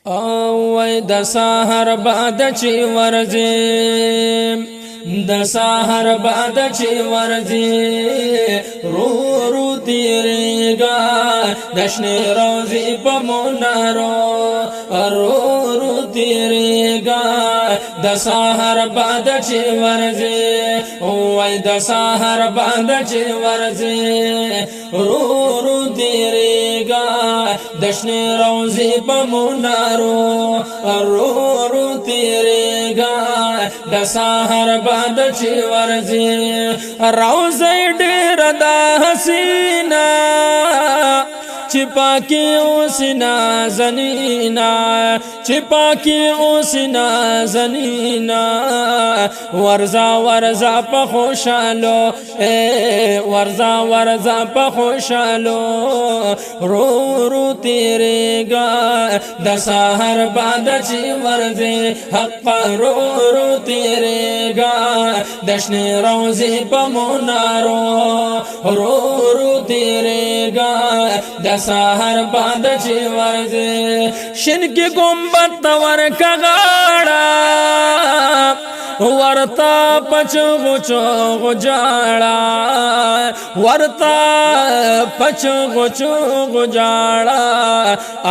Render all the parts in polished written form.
وای د سحر بعد چې ورځي د سحر بعد چې ورځي رو رو تیریږه د شنې روزي په منارو رو رو تیریږه د سحر بعد چې ورځي وای د سحر بعد چې ورځي رو رو تیریږه د شنې روزي په منارو رو رو تیریږه د سحر بعد چې ورځي روزي ډېر د حسینا چې پاکي اوس نازنینا چې پاکي اوس نازنینا ورزا ورزا په خوشالو ورزا ورزا په خوشالو رو رو تیریږه د سحر بعد چې ورځي حق رو رو تیریږه د شنې روزي په منارو رو رو تیریږه د سحر بعد چې ورځي شین کې ګمبد ورکه غاړه ورتا پچغو چغو جاړه ورتا پچغو چغو جاړه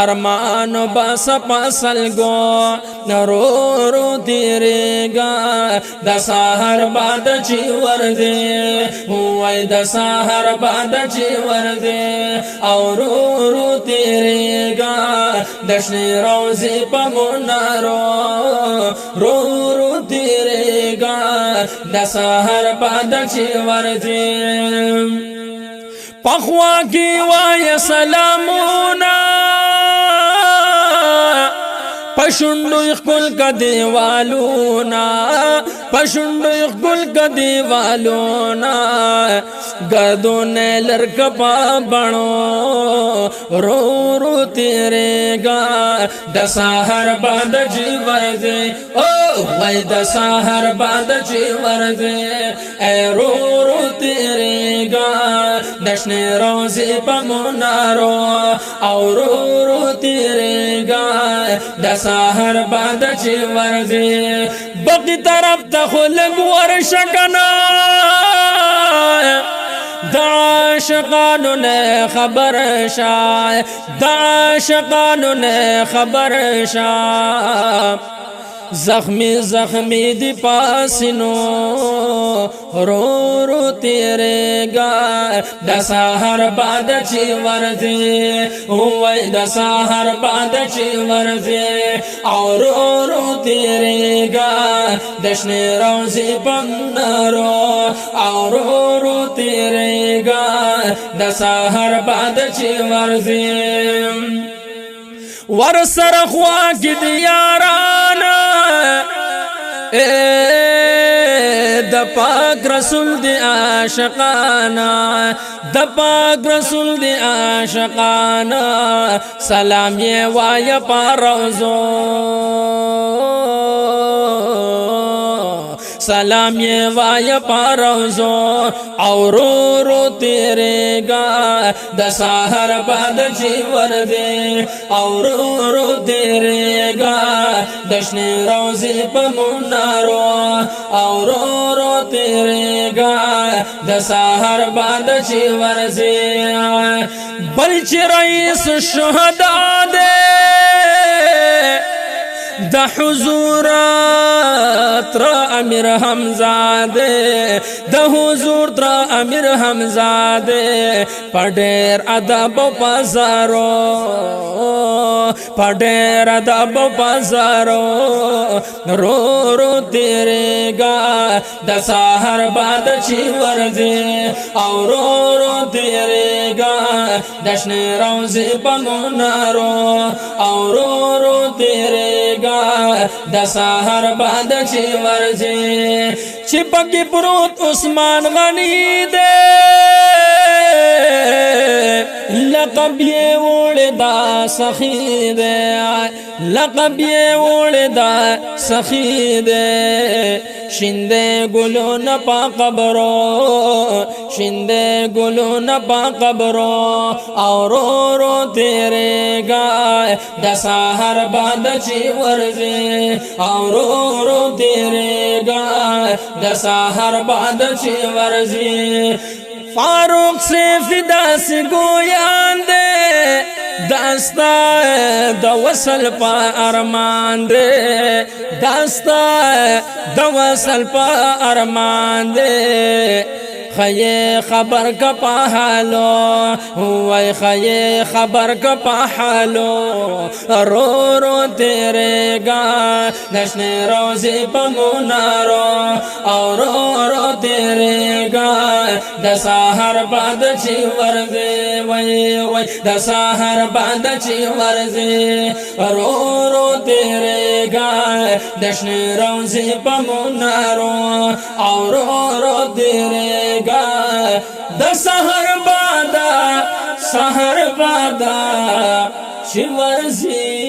ارمان بس پسلګو رو رو تیریږه د سحر بعد چې ورځي وای د سحر بعد چې ورځي او رو رو تیریږه د شنې روزي په منارو رو رو تیریږه د سحر بعد چې ورځي پخوا کې وای سلامونه پشندو خپل کدیوالونا پشندو خپل کدیوالونا گردون لرک پا بڼو رو رو تیریږه د سحر بعد چې ورځي وای د سحر بعد چې ورځي رو رو تیریږه د شنې روزي په منارو او رو رو تیریږه د سحر بعد چې ورځي بقي طرف ته خلق ورشکنا د عاشقانو نه خبر شای د عاشقانو نه خبر شای زخمی زخمی دی پاسینو رو رو تیریږه د سحر بعد چې ورځي وای د سحر بعد چې ورځي او رو رو تیریږه د شنې روزي په منارو او رو رو تیریږه د سحر بعد چې ورځي ور سره خوا کې دی یارانه د پاک رسول دی عاشقانا د پاک رسول دی عاشقانا سلام یې وای پروزو سلام یې وای پروزو او رو رو تیریږه د سحر بعد چې ورځي او رو رو تیریږه د شنې روزي په منارو او رو رو تیریږه د سحر بعد چې ورځي بل چې رئیس شهدا دی د حضور تر امیر حمزاده د حضور تر امیر حمزاده پډیر ادب پزارو پډیر ادب پزارو رو رو تیریږه د سحر بعد چې ورځي او رو رو تیریږه د شنې روزي په منارو او رو رو تیریږه د سحر بعد چې ورځي چې پکې پروت عثمان غنی دی لقب یہ وړدا سخی دے لقب یہ وړدا سخی دے شندے گلو نپا قبرو شندے گلو نپا قبرو اور رو رو تیرے گائے دساہر بعد چی ورزے اور رو رو تیرے گائے دساہر بعد چی ورزے فاروق سے فدا سے گویان دے داستا د وصل پا ارمان دے داستا د وصل پا ارمان دے خیے خبر کا پہالو ہوئے خیے خبر کا پہالو رو رو تیرے گا نشنے روزی پمونارو اور رو رو تیرے گا دساہر بعد چی ورزے وی وی دساہر بعد چی ورزے رو رو تیرے گا دشنے روزی پمونارو اور رو رو تیرے د سحر بادا چی ورزی